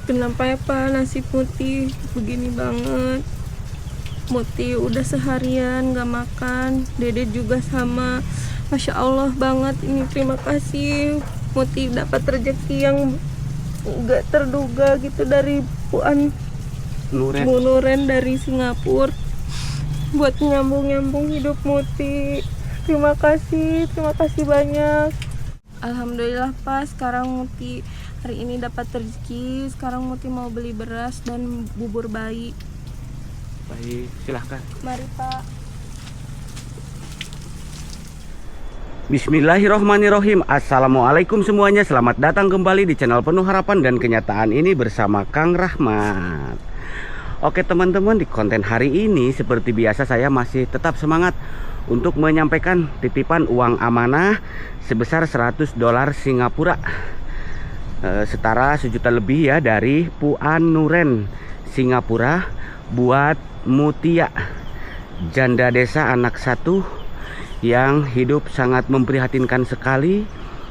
Kenapa ya Pak nasib Muti begini banget? Muti udah seharian gak makan, Dede juga sama. Masya Allah banget ini, terima kasih Muti dapat rezeki yang gak terduga gitu dari Puan Nuren dari Singapura buat nyambung hidup Muti. Terima kasih banyak. Alhamdulillah Pak, sekarang Muti hari ini dapat rezeki. Sekarang Muti mau beli beras dan bubur bayi. Baik, silahkan. Mari Pak. Bismillahirrohmanirrohim. Assalamualaikum semuanya. Selamat datang kembali di channel Penuh Harapan dan Kenyataan ini bersama Kang Rahmat. Oke teman-teman, di konten hari ini seperti biasa saya masih tetap semangat untuk menyampaikan titipan uang amanah sebesar $100 Singapura, setara 1 juta lebih ya, dari Puan Nuren Singapura buat Mutia, janda desa anak satu yang hidup sangat memprihatinkan sekali.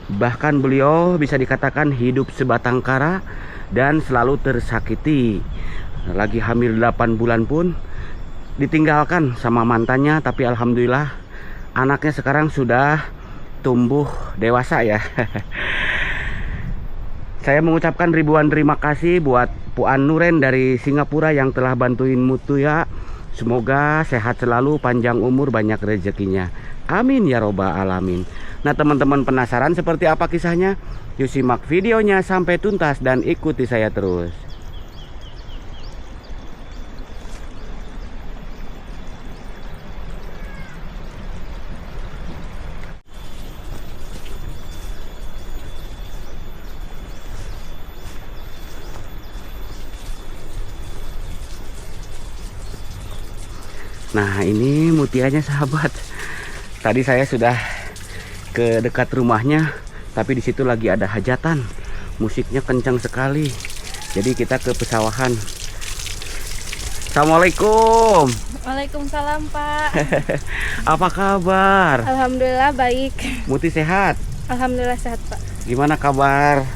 Bahkan beliau bisa dikatakan hidup sebatang kara dan selalu tersakiti. Lagi hamil 8 bulan pun ditinggalkan sama mantannya, tapi alhamdulillah anaknya sekarang sudah tumbuh dewasa ya. Saya mengucapkan ribuan terima kasih buat Puan Nuren dari Singapura yang telah bantuin Mutia. Semoga sehat selalu, panjang umur, banyak rezekinya. Amin ya robbal alamin. Nah teman-teman, penasaran seperti apa kisahnya? Yuk simak videonya sampai tuntas dan ikuti saya terus. Nah ini mutianya sahabat. Tadi saya sudah ke dekat rumahnya, tapi di situ lagi ada hajatan. Musiknya kencang sekali. Jadi kita ke pesawahan. Assalamualaikum. Waalaikumsalam Pak. Apa kabar? Alhamdulillah baik. Muti sehat? Alhamdulillah sehat Pak. Gimana kabar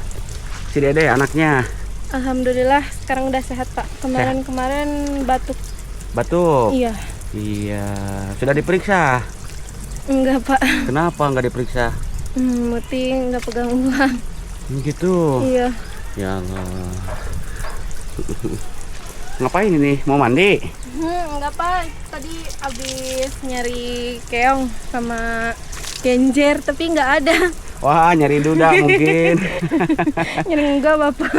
si Dede anaknya? Alhamdulillah sekarang udah sehat Pak. Kemarin batuk. Batuk? Iya. Iya. Sudah diperiksa? Enggak Pak. Kenapa nggak diperiksa? Muti nggak pegang uang. Gitu? Iya. Ya Allah. Ngapain ini? Mau mandi? Enggak Pak. Tadi habis nyari keong sama genjer tapi nggak ada. Wah, nyari duda mungkin. Nyari enggak Bapak.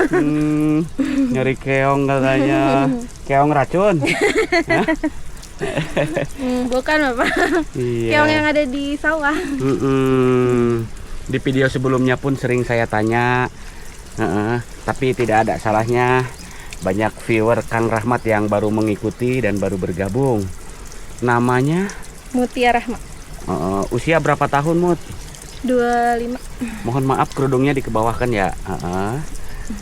Nyari keong katanya. Keong racun? Bukan Bapak. Iya. Keong yang ada di sawah. Di video sebelumnya pun sering saya tanya, tapi tidak ada salahnya. Banyak viewer Kang Rahmat yang baru mengikuti dan baru bergabung. Namanya Mutia Rahma. Usia berapa tahun Mut? 25. Mohon maaf kerudungnya dikebawahkan ya.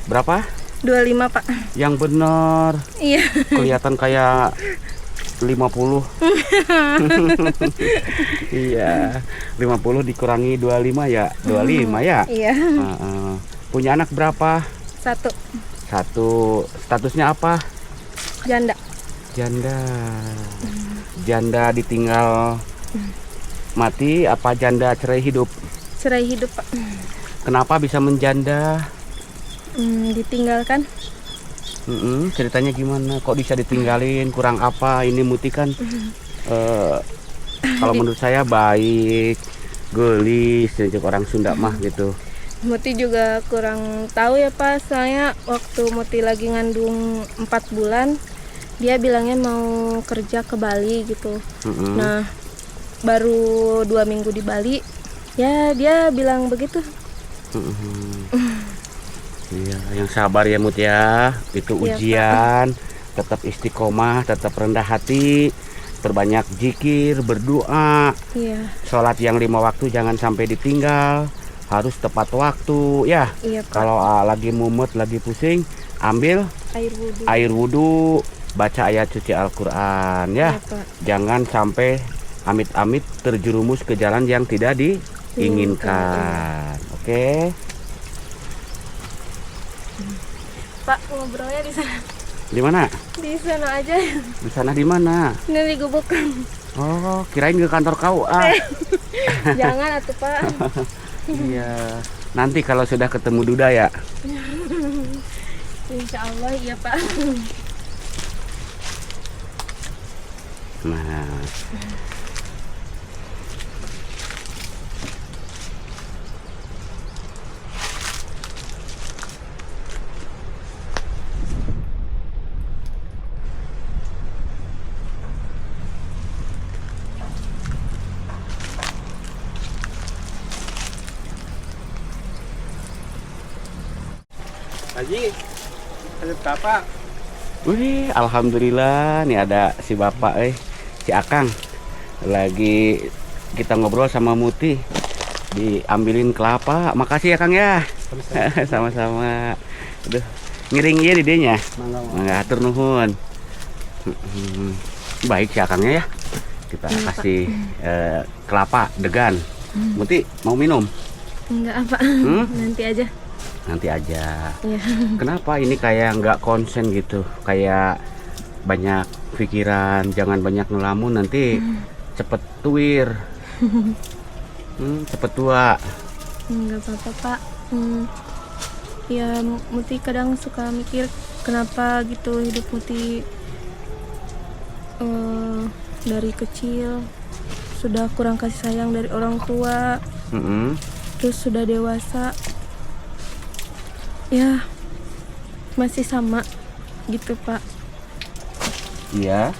Berapa? 25 Pak. Yang benar. Iya. Kelihatan kayak 50. Iya, 50 dikurangi 25 ya 25 ya. Iya. Punya anak berapa? Satu. Statusnya apa? Janda. Janda ditinggal mati apa janda cerai hidup? Cerai hidup Pak. Kenapa bisa menjanda? Ditinggalkan. Ceritanya gimana? Kok bisa ditinggalin? Kurang apa? Ini Muti kan kalau menurut saya baik, gelis, untuk orang Sunda mah gitu. Muti juga kurang tahu ya Pak. Soalnya waktu Muti lagi ngandung 4 bulan, dia bilangnya mau kerja ke Bali gitu. Nah, baru 2 minggu di Bali, ya dia bilang begitu. Iya, yang sabar ya Mut ya. Itu ujian, tetap istiqomah, tetap rendah hati, perbanyak zikir, berdoa. Iya. Sholat yang 5 waktu jangan sampai ditinggal, harus tepat waktu ya. Iya Pak. Kalau lagi mumet, lagi pusing, ambil air wudhu, baca ayat suci Al-Quran ya. Iya, Pak. Jangan sampai amit-amit terjerumus ke jalan yang tidak diinginkan. Oke. Pak, ngobrolnya di sana. Di mana? Di sana aja. Di sana di mana? Ini di Gebukan. Oh, kirain ke kantor KUA. Jangan atuh, Pak. Iya. Nanti kalau sudah ketemu Duda ya. Insya Allah iya, Pak. Nah. Haji, ada bapak. Wih, alhamdulillah nih ada si bapak si Akang. Lagi kita ngobrol sama Muti. Diambilin kelapa. Makasih ya Kang ya. Sama-sama. Aduh, ngiring ya didenya. Mangga atur nuhun. Baik si Akangnya ya. Kita kasih kelapa degan. Muti mau minum? Enggak, Pak. Nanti aja. Nanti aja. Iya. Kenapa ini kayak nggak konsen gitu? Kayak banyak pikiran, jangan banyak ngelamun nanti cepet tuir. Cepet tua. Enggak apa-apa, Pak. Ya, Muti kadang suka mikir kenapa gitu hidup Muti dari kecil sudah kurang kasih sayang dari orang tua. Terus sudah dewasa ya masih sama gitu, Pak. Iya.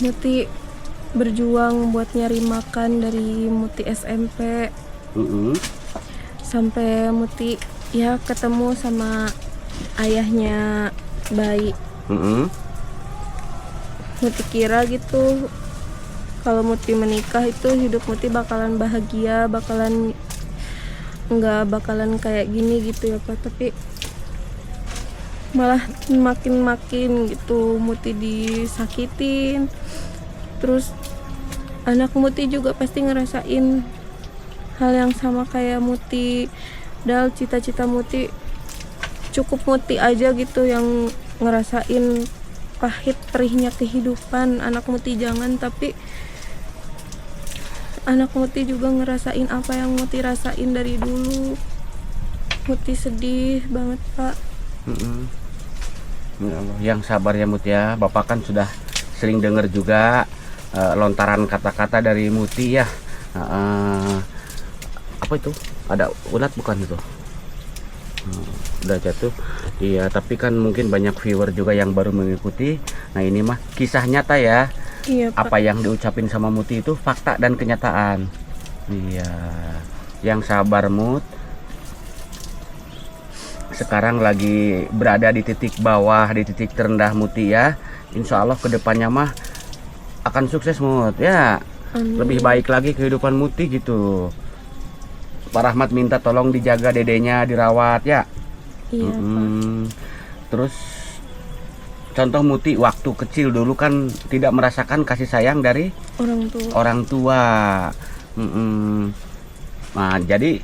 Muti berjuang buat nyari makan dari Muti SMP sampai Muti ya ketemu sama ayahnya bayi. Muti kira gitu kalau Muti menikah itu hidup Muti bakalan bahagia, nggak bakalan kayak gini gitu ya Pak, tapi malah makin gitu Muti disakitin. Terus anak Muti juga pasti ngerasain hal yang sama kayak Muti. Padahal cita-cita Muti cukup Muti aja gitu yang ngerasain pahit perihnya kehidupan. Anak Muti jangan, tapi anak Muti juga ngerasain apa yang Muti rasain dari dulu. Muti sedih banget, Pak. Ya Allah, yang sabar ya Muti ya. Bapak kan sudah sering dengar juga lontaran kata-kata dari Muti ya. Apa itu? Ada ulat bukan itu? Udah jatuh. Iya, tapi kan mungkin banyak viewer juga yang baru mengikuti. Nah ini mah kisah nyata ya. Iya, Pak. Apa yang diucapin sama Muti itu fakta dan kenyataan. Iya. Yang sabar Mut. Sekarang lagi berada di titik bawah, di titik terendah Muti ya. Insya Allah kedepannya mah akan sukses Mut ya. Amin. Lebih baik lagi kehidupan Muti gitu. Pak Rahmat minta tolong dijaga dedenya, dirawat ya. Iya, Pak. Terus contoh Muti waktu kecil dulu kan tidak merasakan kasih sayang dari orang tua. Nah, jadi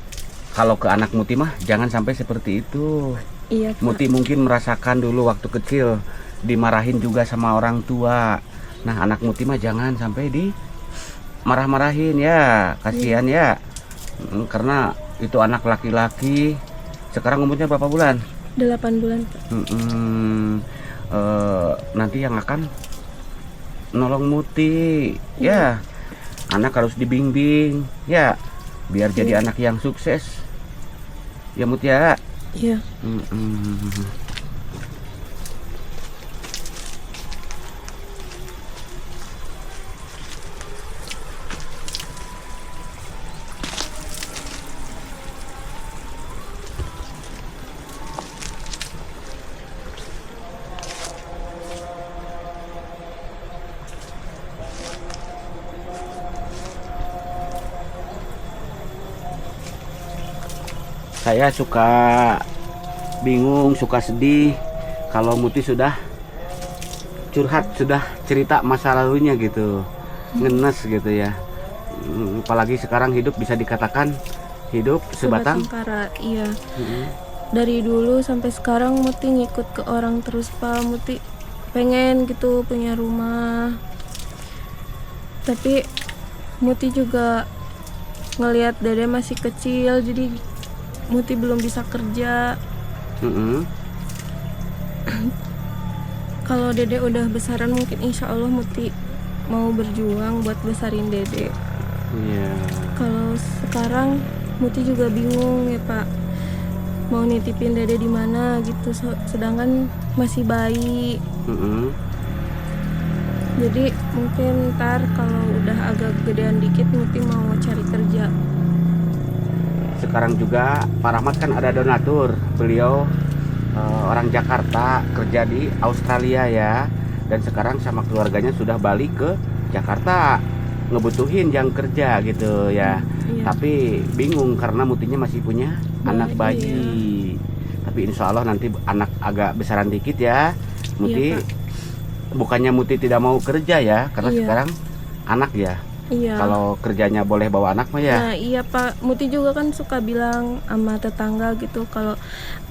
kalau ke anak Muti mah jangan sampai seperti itu. Iya, Pak. Muti mungkin merasakan dulu waktu kecil dimarahin juga sama orang tua. Nah, anak Muti mah jangan sampai marah-marahin ya, kasihan ya. Karena itu anak laki-laki. Sekarang umurnya berapa bulan? 8 bulan, Pak. Nanti yang akan nolong Muti ya. Anak harus dibimbing ya, biar jadi anak yang sukses ya Muti ya. Iya. Saya suka bingung, suka sedih kalau Muti sudah curhat, sudah cerita masa lalunya gitu, ngenes gitu ya. Apalagi sekarang hidup bisa dikatakan hidup sebatang kara. Iya. dari dulu sampai sekarang Muti ngikut ke orang terus Pak. Muti pengen gitu punya rumah, tapi Muti juga ngelihat Dede masih kecil, jadi Muti belum bisa kerja. Mm-mm. Kalau Dede udah besaran mungkin insya Allah Muti mau berjuang buat besarin Dede. Iya. Kalau sekarang Muti juga bingung ya Pak, mau nitipin Dede di mana gitu, sedangkan masih bayi. Mm-mm. Jadi mungkin ntar kalau udah agak gedean dikit Muti mau cari kerja. Sekarang juga Pak Rahmat kan ada donatur. Beliau orang Jakarta, kerja di Australia ya. Dan sekarang sama keluarganya sudah balik ke Jakarta, ngebutuhin yang kerja gitu ya. Iya. Tapi bingung karena Mutinya masih punya anak bayi. Iya. Tapi insya Allah nanti anak agak besaran dikit ya Muti. Iya, Pak. Bukannya Muti tidak mau kerja ya, karena Iya. sekarang anak ya. Iya. Kalau kerjanya boleh bawa anak mah ya. Nah iya Pak, Muti juga kan suka bilang sama tetangga gitu, kalau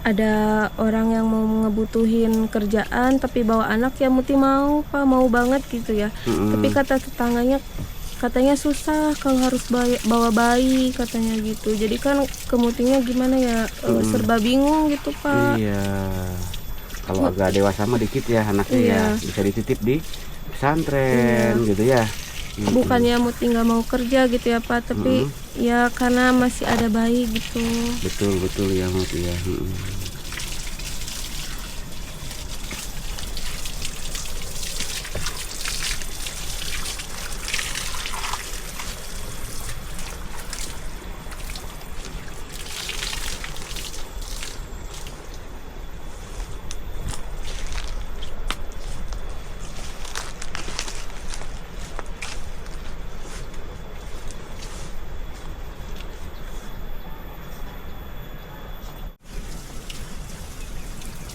ada orang yang mau ngebutuhin kerjaan tapi bawa anak ya Muti mau Pak, mau banget gitu ya. Mm-mm. Tapi kata tetangganya katanya susah kalau harus bawa bayi katanya gitu. Jadi kan kemutinya gimana ya, serba bingung gitu Pak. Iya. Kalau agak dewasa mah dikit ya anaknya Iya. ya, bisa dititip di pesantren gitu ya. Bukannya Muti nggak mau kerja gitu ya Pak, tapi ya karena masih ada bayi gitu. Betul ya Muti ya.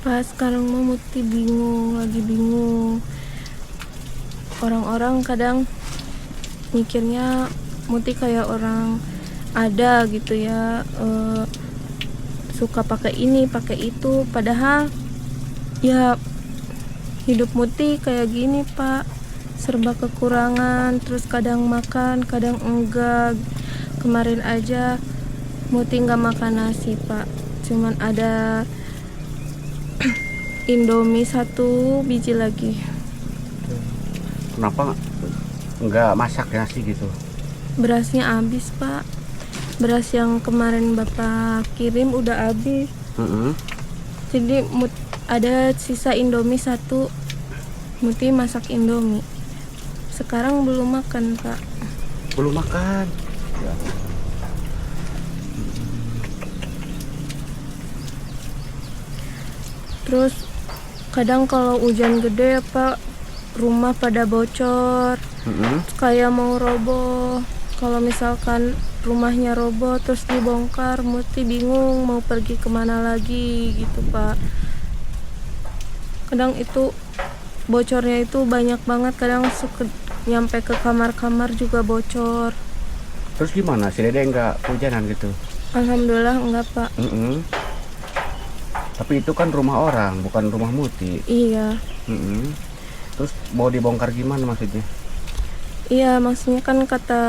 Pas sekarang mah Muti bingung, lagi bingung. Orang-orang kadang mikirnya Muti kayak orang ada gitu ya, suka pakai ini, pakai itu. Padahal ya hidup Muti kayak gini Pak, serba kekurangan. Terus kadang makan, kadang enggak. Kemarin aja Muti nggak makan nasi Pak, cuman ada Indomie 1 biji lagi. Kenapa nggak masak nasi gitu? Berasnya habis Pak, beras yang kemarin Bapak kirim udah habis. Jadi ada sisa Indomie 1, Muti masak Indomie. Sekarang belum makan Pak. Belum makan. Terus kadang kalau hujan gede ya Pak, rumah pada bocor, kayak mau roboh. Kalau misalkan rumahnya roboh terus dibongkar, Muti bingung mau pergi kemana lagi gitu Pak. Kadang itu bocornya itu banyak banget, kadang nyampe ke kamar-kamar juga bocor. Terus gimana? Si Dede nggak kehujanan gitu? Alhamdulillah enggak Pak. Tapi itu kan rumah orang, bukan rumah Muti. Iya. Terus mau dibongkar gimana maksudnya? Iya, maksudnya kan kata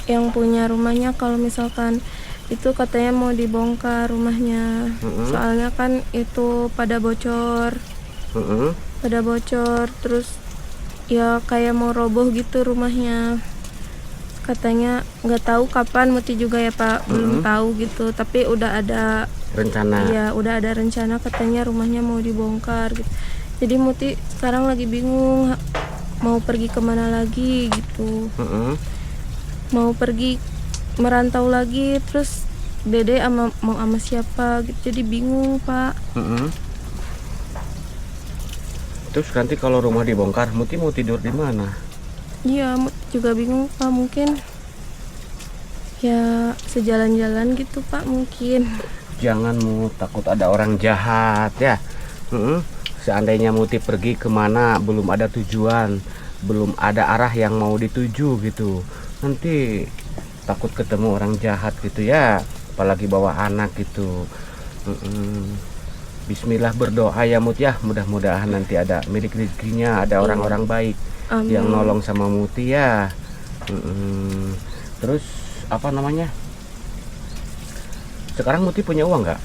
yang punya rumahnya kalau misalkan itu katanya mau dibongkar rumahnya. Soalnya kan itu pada bocor. Pada bocor terus ya kayak mau roboh gitu rumahnya. Katanya nggak tahu kapan, Muti juga ya Pak, belum tahu gitu, tapi udah ada Rencana. iya, udah ada rencana katanya rumahnya mau dibongkar gitu. Jadi Muti sekarang lagi bingung mau pergi kemana lagi gitu. Mau pergi merantau lagi, terus Dede mau sama siapa gitu, jadi bingung Pak. Terus nanti kalau rumah dibongkar, Muti mau tidur di mana? Iya, Muti juga bingung Pak, mungkin ya sejalan-jalan gitu Pak mungkin. Jangan Mu, takut ada orang jahat ya. Seandainya Muti pergi kemana belum ada tujuan, belum ada arah yang mau dituju gitu, nanti takut ketemu orang jahat gitu ya, apalagi bawa anak gitu. Bismillah berdoa ya Mut ya, mudah-mudahan nanti ada milik rezekinya, ada orang-orang baik Amin. yang nolong sama Muti ya. Terus apa namanya? Sekarang Muti punya uang nggak?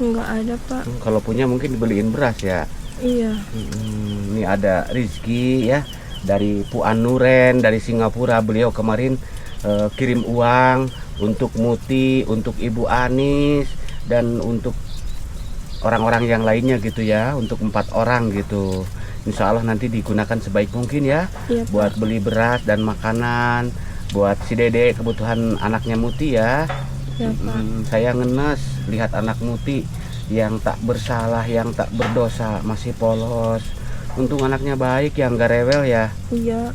Nggak ada Pak. Kalau punya mungkin dibeliin beras ya. Iya. Ini ada Rizky ya dari Puan Nuren dari Singapura. Beliau kemarin kirim uang untuk Muti, untuk Ibu Anis, dan untuk orang-orang yang lainnya gitu ya, untuk 4 orang gitu. Insya Allah nanti digunakan sebaik mungkin ya, Iya, Pak. buat beli beras dan makanan buat si Dede, kebutuhan anaknya Muti ya. Ya Pak. Saya ngenes lihat anak Muti yang tak bersalah, yang tak berdosa, masih polos. Untung anaknya baik, yang gak rewel ya. Iya.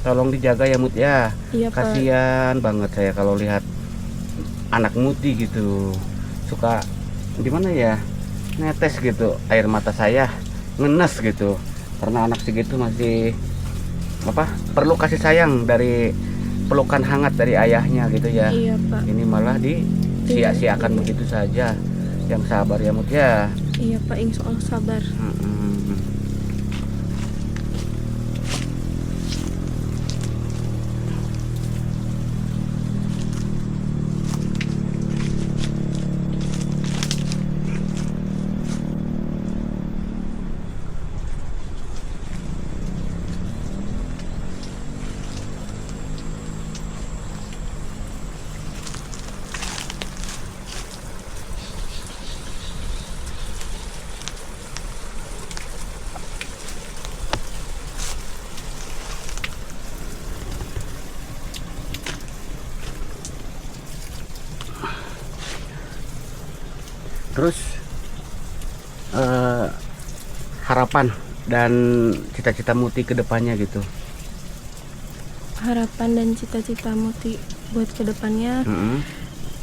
Tolong dijaga ya Mut ya. Iya Pak. Kasihan banget saya kalau lihat anak Muti gitu, suka gimana ya, netes gitu air mata saya, ngenes gitu, karena anak segitu masih apa, perlu kasih sayang dari pelukan hangat dari ayahnya gitu ya. Iya Pak. Ini malah disia-siakan begitu saja. Yang sabar ya Mut ya. Iya Pak, insya Allah sabar. Terus harapan dan cita-cita Muti ke depannya gitu. Harapan dan cita-cita Muti buat kedepannya Mm-mm.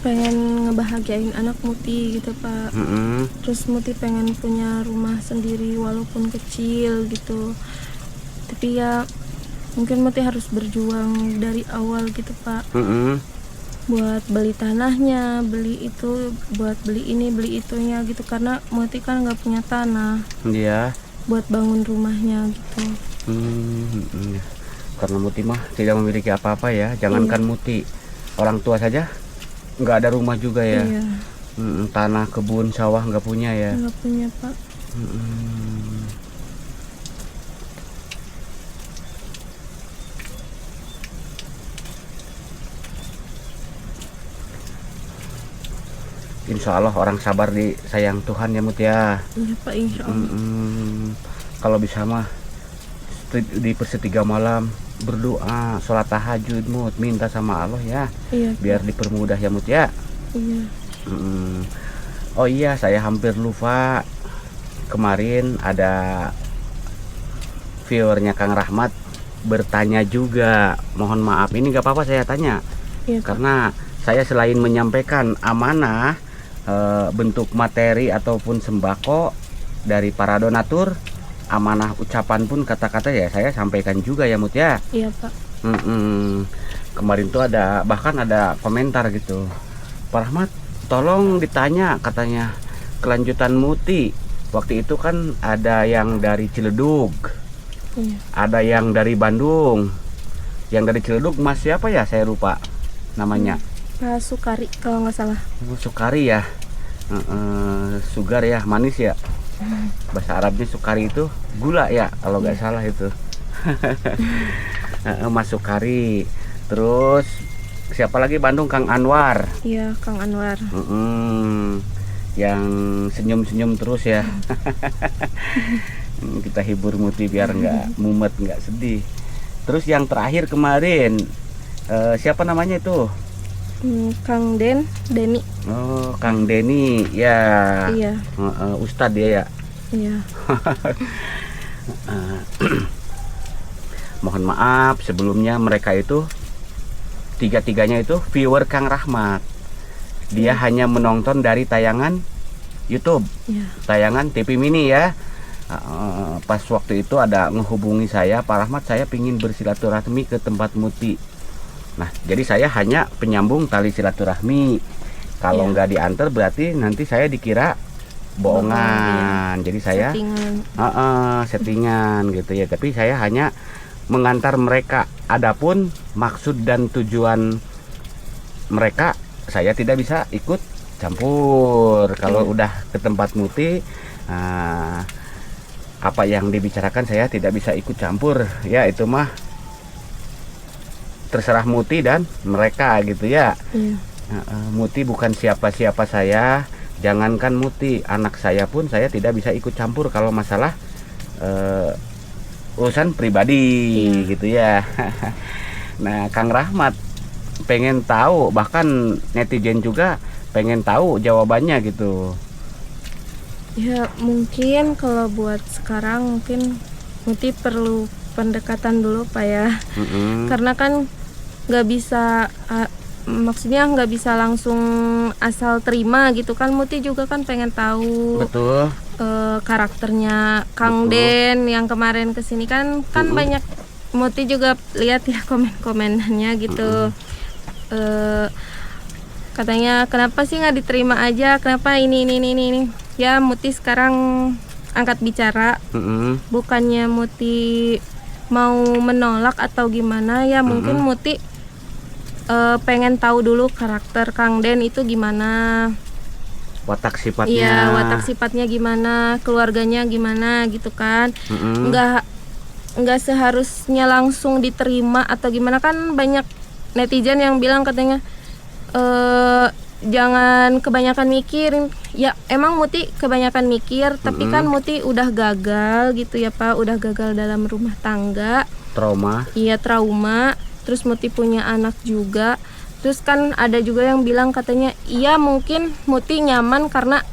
pengen ngebahagiain anak Muti gitu Pak. Mm-mm. Terus Muti pengen punya rumah sendiri walaupun kecil gitu. Tapi ya mungkin Muti harus berjuang dari awal gitu Pak. Mm-mm. Buat beli tanahnya, beli itu, buat beli ini, beli itunya gitu. Karena Muti kan nggak punya tanah Iya. buat bangun rumahnya gitu. Karena Muti mah tidak memiliki apa-apa ya. Jangankan Muti, orang tua saja nggak ada rumah juga ya. Iya, Tanah, kebun, sawah nggak punya ya. nggak punya Pak. Insya Allah orang sabar disayang Tuhan ya Mut ya. Iya Pak, insya Allah. Kalau bisa mah di persetiga malam berdoa, sholat tahajud Mut, minta sama Allah ya, Iya Pak. biar dipermudah ya Mut ya. Iya. Oh iya, saya hampir lupa, kemarin ada viewernya Kang Rahmat bertanya juga. Mohon maaf, ini gak apa-apa saya tanya, Iya Pak. karena saya selain menyampaikan amanah bentuk materi ataupun sembako dari para donatur, amanah ucapan pun kata-kata ya saya sampaikan juga ya Mut ya. Iya Pak. Kemarin tuh bahkan ada komentar gitu, Pak Rahmat tolong ditanya katanya kelanjutan Muti. Waktu itu kan ada yang dari Ciledug, Iya. ada yang dari Bandung. Yang dari Ciledug Mas siapa ya, saya lupa namanya. Pak Sukari kalau nggak salah. Sukari ya. Sugar ya, manis ya. Bahasa Arabnya Sukari itu gula ya kalau nggak salah itu. Mas Sukari. Terus siapa lagi Bandung, Kang Anwar. Iya, Kang Anwar. Yang senyum-senyum terus ya. Kita hibur Muti biar nggak mumet, nggak sedih. Terus yang terakhir kemarin siapa namanya itu? Kang Deni. Oh, Kang Deni ya. Iya. Ustadz dia ya. Iya. Mohon maaf sebelumnya, mereka itu tiga-tiganya itu viewer Kang Rahmat. Dia hanya menonton dari tayangan YouTube, Iya. tayangan TV Mini ya. Pas waktu itu ada menghubungi saya, Pak Rahmat saya pingin bersilaturahmi ke tempat Muti. Nah jadi saya hanya penyambung tali silaturahmi. Kalau Iya. nggak diantar berarti nanti saya dikira bohongan. Jadi saya Settingan. settingan gitu ya. Tapi saya hanya mengantar mereka. Adapun maksud dan tujuan mereka saya tidak bisa ikut campur. Kalau udah ke tempat Muti, apa yang dibicarakan saya tidak bisa ikut campur. Ya itu mah terserah Muti dan mereka gitu ya. Iya. Muti bukan siapa-siapa saya. Jangankan Muti, anak saya pun saya tidak bisa ikut campur kalau masalah urusan pribadi gitu ya. Nah, Kang Rahmat pengen tahu, bahkan netizen juga pengen tahu jawabannya gitu. Ya mungkin kalau buat sekarang mungkin Muti perlu pendekatan dulu Pak ya. Karena kan nggak bisa maksudnya nggak bisa langsung asal terima gitu kan. Muti juga kan pengen tahu Betul. karakternya Kang Den yang kemarin kesini kan banyak. Muti juga lihat ya komen-komenannya gitu. Katanya kenapa sih nggak diterima aja, kenapa ini. Ya Muti sekarang angkat bicara, bukannya Muti mau menolak atau gimana ya. Mungkin Muti pengen tahu dulu karakter Kang Den itu gimana, Watak sifatnya. iya watak sifatnya gimana, keluarganya gimana gitu kan. Nggak seharusnya langsung diterima atau gimana. Kan banyak netizen yang bilang katanya jangan kebanyakan mikir. Ya emang Muti kebanyakan mikir, tapi kan Muti udah gagal gitu ya Pak, udah gagal dalam rumah tangga. Trauma. Iya trauma. Terus Muti punya anak juga. Terus kan ada juga yang bilang katanya iya mungkin Muti nyaman karena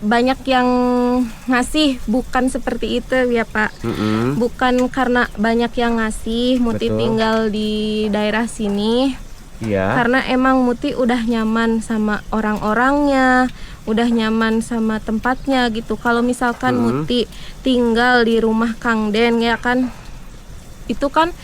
banyak yang ngasih, bukan seperti itu ya Pak. Bukan karena banyak yang ngasih Muti Betul. tinggal di daerah sini. Iya. Karena emang Muti udah nyaman sama orang-orangnya, udah nyaman sama tempatnya gitu. Kalau misalkan Muti tinggal di rumah Kang Den ya kan, itu kan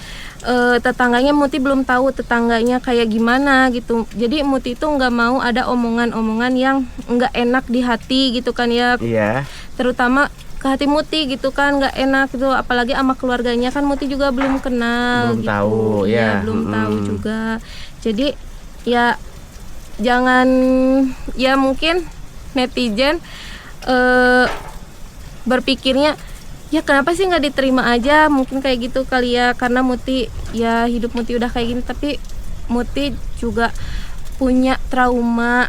tetangganya Muti belum tahu tetangganya kayak gimana gitu. Jadi Muti itu nggak mau ada omongan-omongan yang nggak enak di hati gitu kan ya. Iya. Terutama ke hati Muti gitu kan, nggak enak gitu. Apalagi sama keluarganya kan Muti juga belum kenal Belum gitu. tahu, Iya, ya. belum tahu juga. Jadi ya jangan, ya mungkin netizen berpikirnya ya kenapa sih nggak diterima aja, mungkin kayak gitu kali ya. Karena Muti ya hidup Muti udah kayak gini, tapi Muti juga punya trauma.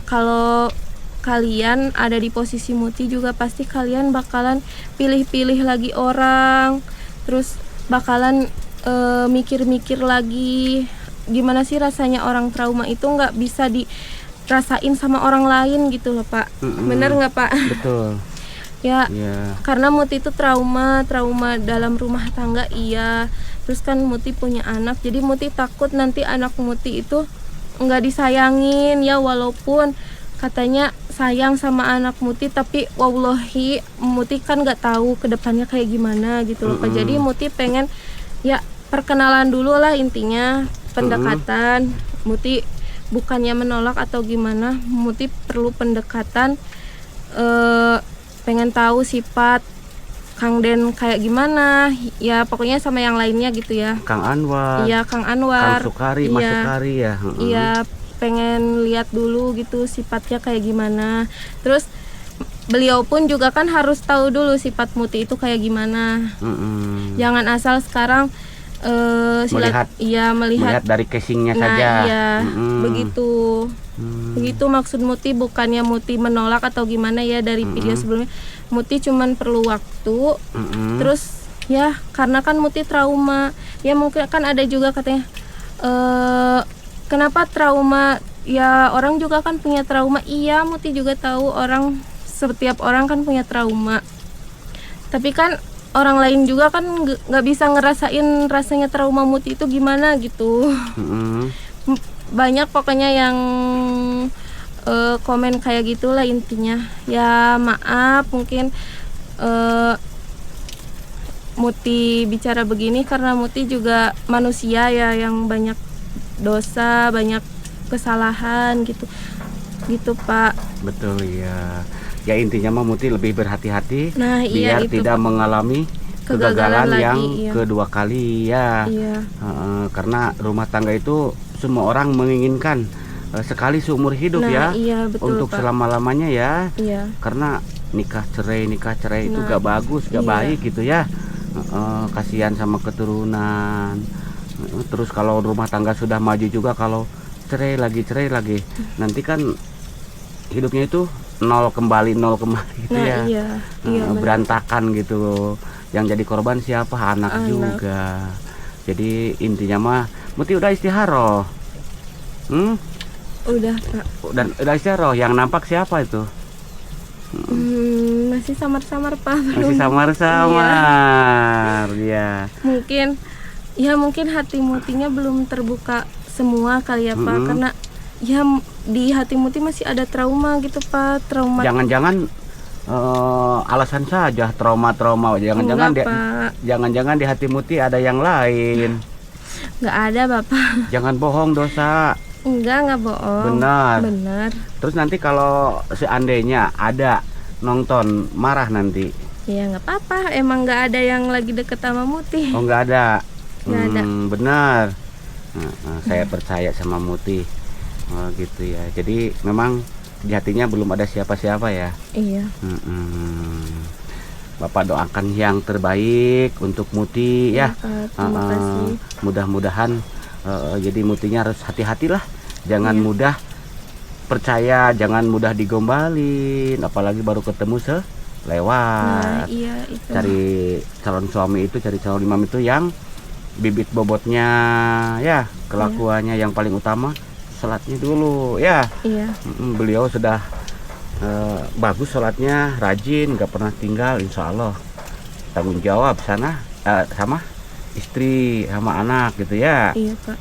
Kalau kalian ada di posisi Muti juga pasti kalian bakalan pilih-pilih lagi orang, terus bakalan mikir-mikir lagi gimana sih rasanya orang trauma itu nggak bisa dirasain sama orang lain gitu loh Pak. Bener nggak Pak? Betul. Ya, Iya. karena Muti itu trauma dalam rumah tangga iya. Terus kan Muti punya anak, jadi Muti takut nanti anak Muti itu nggak disayangin ya, walaupun katanya sayang sama anak Muti, tapi wallahi Muti kan nggak tahu kedepannya kayak gimana gitu loh Pak. Jadi Muti pengen ya perkenalan dulu lah intinya, pendekatan. Muti bukannya menolak atau gimana, Muti perlu pendekatan. Pengen tahu sifat Kang Den kayak gimana ya, pokoknya sama yang lainnya gitu ya. Kang Anwar. Iya Kang Anwar, Kang Sukari, Mas Sukari ya. iya pengen lihat dulu gitu sifatnya kayak gimana. Terus beliau pun juga kan harus tahu dulu sifat Muti itu kayak gimana. Jangan asal sekarang Melihat melihat dari casingnya nah saja. iya begitu. Begitu maksud Muti, bukannya Muti menolak atau gimana ya. Dari video sebelumnya Muti cuman perlu waktu. Terus ya karena kan Muti trauma ya, mungkin kan ada juga katanya kenapa trauma ya, orang juga kan punya trauma. Iya Muti juga tahu setiap orang kan punya trauma, tapi kan orang lain juga kan nggak bisa ngerasain rasanya trauma Muti itu gimana gitu. Banyak pokoknya yang komen kayak gitulah intinya. Ya maaf mungkin Muti bicara begini karena Muti juga manusia ya, yang banyak dosa, banyak kesalahan gitu. gitu Pak. Betul ya. Ya intinya mah Muti lebih berhati-hati Nah iya biar itu tidak Pak. mengalami Kegagalan kegagalan yang lagi, iya. kedua kali ya. Iya. Karena rumah tangga itu semua orang menginginkan sekali seumur hidup Nah ya, iya betul untuk Pak. selama-lamanya ya. Iya. Karena nikah cerai itu Nah, gak bagus, gak iya. baik gitu ya. Kasihan sama keturunan. Terus kalau rumah tangga sudah maju juga, kalau cerai lagi, nanti kan hidupnya itu nol kembali gitu Nah ya. iya. Iya benar. Berantakan gitu. Yang jadi korban siapa? Anak juga. Jadi intinya mah Muti udah istiharoh. Udah Pak. Udah istiharoh. Yang nampak siapa itu? Masih samar-samar Pak. Masih samar-samar. Ya. Mungkin hati Mutinya belum terbuka semua kali ya Pak, karena ya di hati Muti masih ada trauma gitu Pak, trauma. Jangan-jangan alasan saja trauma-trauma. Jangan-jangan di hati Muti ada yang lain. Nggak ada Bapak. Jangan bohong, dosa. Nggak bohong. Benar. Terus nanti kalau seandainya ada nonton marah nanti. Ya nggak apa-apa, emang nggak ada yang lagi deket sama Muti. Oh nggak ada. Nggak ada. Benar. Saya percaya sama Muti. Oh gitu ya. Jadi memang di hatinya belum ada siapa-siapa ya. Iya. Bapak doakan yang terbaik untuk Muti ya. Terima kasih. Mudah-mudahan jadi Mutinya harus hati-hatilah. Jangan mudah percaya, jangan mudah digombalin, apalagi baru ketemu Nah lewat. iya itu. Cari calon suami itu, cari calon imam itu yang bibit bobotnya ya, kelakuannya yang paling utama sholatnya dulu ya. Iya. Beliau sudah bagus sholatnya, rajin, nggak pernah tinggal, insya Allah tanggung jawab sana sama istri sama anak gitu ya. Iya Pak.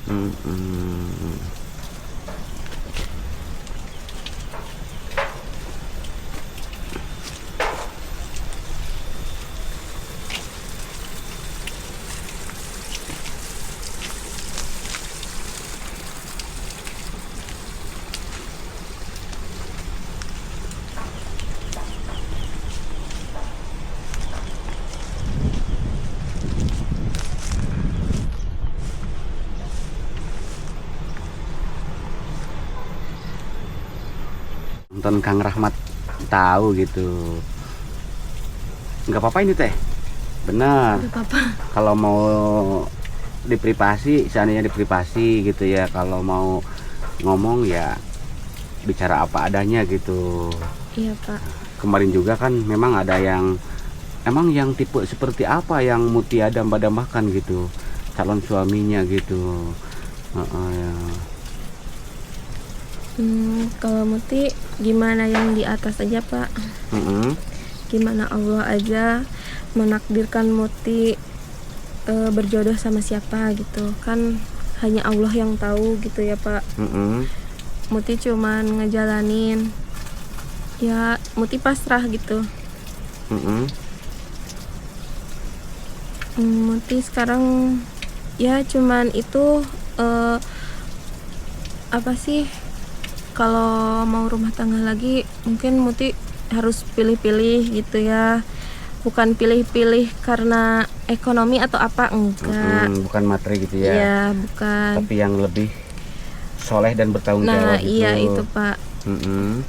Nonton Kang Rahmat tahu gitu. Nggak apa-apa ini teh. Benar. Nggak apa-apa. Kalau mau di privasi, seandainya di privasi gitu ya. Kalau mau ngomong ya bicara apa adanya gitu. Iya Pak. Kemarin juga kan memang ada yang emang yang tipe seperti apa yang Mutia dambakan gitu, calon suaminya gitu. Ya. Kalau Muti gimana yang di atas aja Pak. Gimana Allah aja menakdirkan Muti berjodoh sama siapa gitu kan, hanya Allah yang tahu gitu ya Pak. Muti cuman ngejalanin ya, Muti pasrah gitu. Muti sekarang ya cuman itu apa sih, kalau mau rumah tangga lagi mungkin Muti harus pilih-pilih gitu ya, bukan pilih-pilih karena ekonomi atau apa, enggak. Bukan materi gitu ya. Iya bukan, tapi yang lebih soleh dan bertanggung jawab gitu. Iya itu Pak.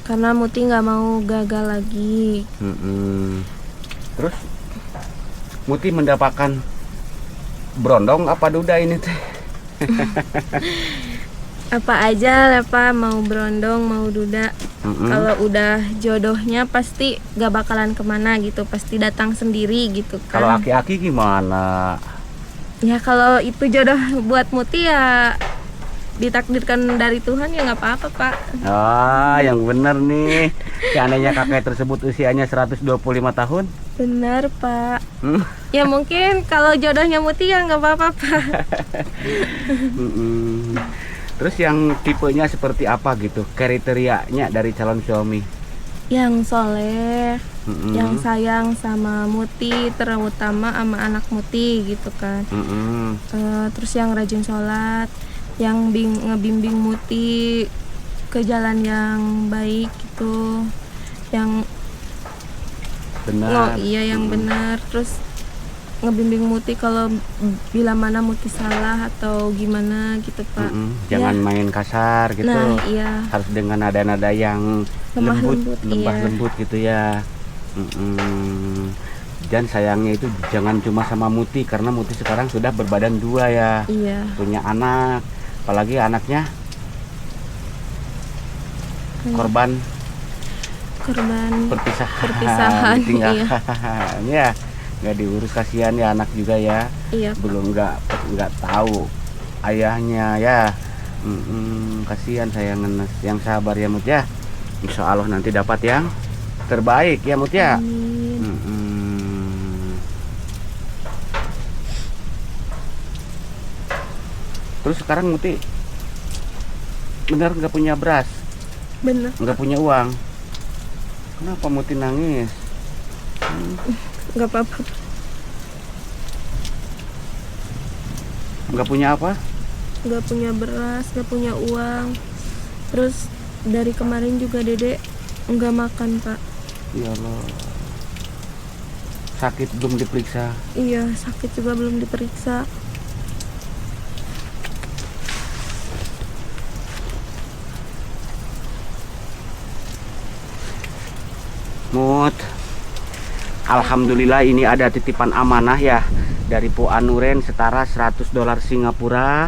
Karena Muti nggak mau gagal lagi. Terus Muti mendapatkan berondong apa duda ini teh? Apa aja lah Pak, mau berondong mau duda. Kalau udah jodohnya pasti gak bakalan kemana gitu, pasti datang sendiri gitu kan. Kalau aki-aki gimana? Ya kalau itu jodoh buat Muti ya ditakdirkan dari Tuhan ya nggak apa-apa Pak. Yang bener nih. Seandainya kakek tersebut usianya 125 tahun. Benar Pak. Ya mungkin kalau jodohnya Muti ya nggak apa-apa Pak. Terus yang tipenya seperti apa gitu, kriterianya dari calon suami? Yang soleh, yang sayang sama Muti, terutama sama anak Muti gitu kan. Terus yang rajin sholat, yang ngebimbing Muti ke jalan yang baik gitu, yang Benar. yang benar, terus ngebimbing Muti kalau bila mana Muti salah atau gimana gitu Pak. Jangan Ya. main kasar gitu. Nah iya, Harus dengan nada-nada yang lemah lembut, lembah iya. lembut gitu ya. Dan sayangnya itu jangan cuma sama Muti, karena Muti sekarang sudah berbadan 2 ya, Iya. punya anak, apalagi anaknya korban perpisahan, ditinggalkan. Ya nggak diurus, kasihan ya anak juga ya. Iya Pak. Belum nggak tahu ayahnya ya. Kasihan sayang, yang sabar ya Mut ya. Insya Allah nanti dapat yang terbaik ya Mut ya. Amin. Terus sekarang Muti benar nggak punya beras, Bener. nggak punya uang. Kenapa Muti nangis? Nggak apa-apa. Nggak punya apa? Nggak punya beras, nggak punya uang. Terus dari kemarin juga Dede nggak makan Pak. Ya Allah. Sakit belum diperiksa. Iya, sakit juga belum diperiksa. Mut, alhamdulillah ini ada titipan amanah ya dari Po Anuren setara $100 Singapura,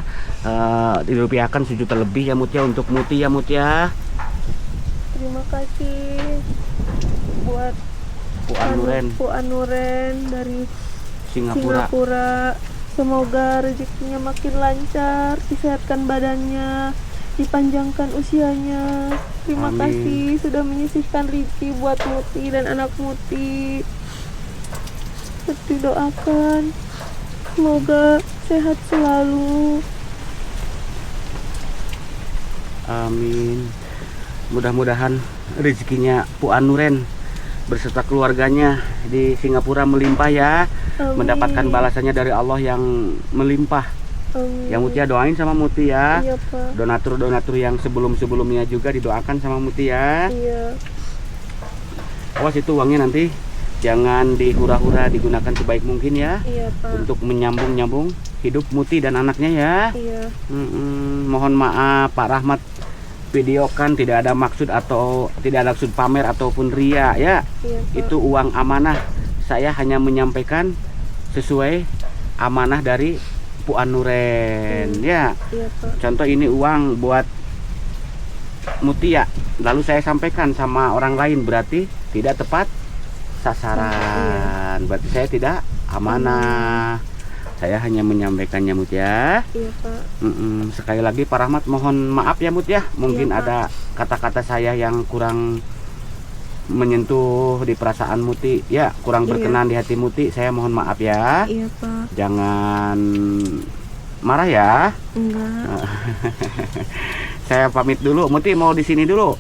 dirupiahkan 1 juta lebih ya Mut ya, untuk Muti ya Mut ya. Terima kasih buat Po Anuren Po Anuren dari Singapura. Semoga rezekinya makin lancar, disehatkan badannya, dipanjangkan usianya. Terima Amin. kasih sudah menyisihkan rezeki buat Muti dan anak Muti. Doakan semoga sehat selalu. Amin. Mudah-mudahan rezekinya Po Anuren berserta keluarganya di Singapura melimpah ya. Amin. Mendapatkan balasannya dari Allah yang melimpah. Amin. Yang Muti ya doain sama Muti ya. Iya Pak. Donatur-donatur yang sebelum-sebelumnya juga didoakan sama Muti ya. Iya. Awas itu uangnya nanti jangan dihura-hura, digunakan sebaik mungkin ya. Iya Pak. Untuk menyambung-nyambung hidup Muti dan anaknya ya. Iya. Mohon maaf Pak Rahmat, videokan tidak ada maksud atau tidak ada maksud pamer ataupun ria ya. Iya Pak. Itu uang amanah. Saya hanya menyampaikan sesuai amanah dari Po Anuren ya. Iya Pak. Contoh ini uang buat Muti ya, lalu saya sampaikan sama orang lain, berarti tidak tepat sasaran. Berarti saya tidak amanah. Saya hanya menyampaikannya Mut ya. Iya Pak. Sekali lagi Pak Rahmat mohon maaf ya Mut ya. Mungkin Iya, Pak. ada kata-kata saya yang kurang menyentuh di perasaan Muti ya, kurang Iya. berkenan di hati Muti. Saya mohon maaf ya. Iya Pak. Jangan marah ya. Enggak. Saya pamit dulu. Muti mau di sini dulu.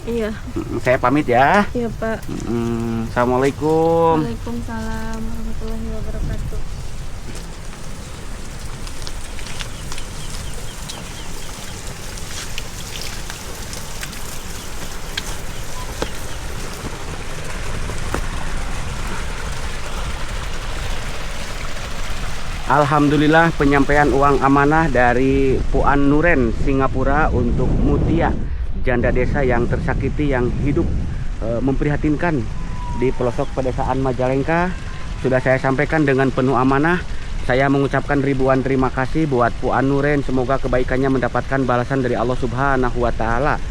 Iya. Saya pamit ya. Iya Pak. Assalamualaikum. Waalaikumsalam warahmatullahi wabarakatuh. Alhamdulillah penyampaian uang amanah dari Po Anuren Singapura untuk Mutia, janda desa yang tersakiti, yang hidup memprihatinkan di pelosok pedesaan Majalengka. Sudah saya sampaikan dengan penuh amanah. Saya mengucapkan ribuan terima kasih buat Po Anuren. Semoga kebaikannya mendapatkan balasan dari Allah Subhanahu wa Ta'ala.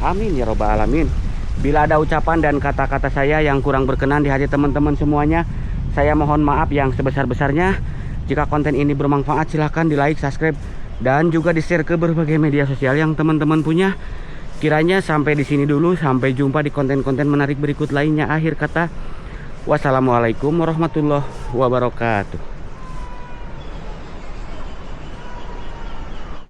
Amin ya Rabbal Alamin. Bila ada ucapan dan kata-kata saya yang kurang berkenan di hati teman-teman semuanya, saya mohon maaf yang sebesar-besarnya. Jika konten ini bermanfaat, silahkan di like, subscribe, dan juga di share ke berbagai media sosial yang teman-teman punya. Kiranya sampai di sini dulu. Sampai jumpa di konten-konten menarik berikut lainnya. Akhir kata, wassalamualaikum warahmatullahi wabarakatuh.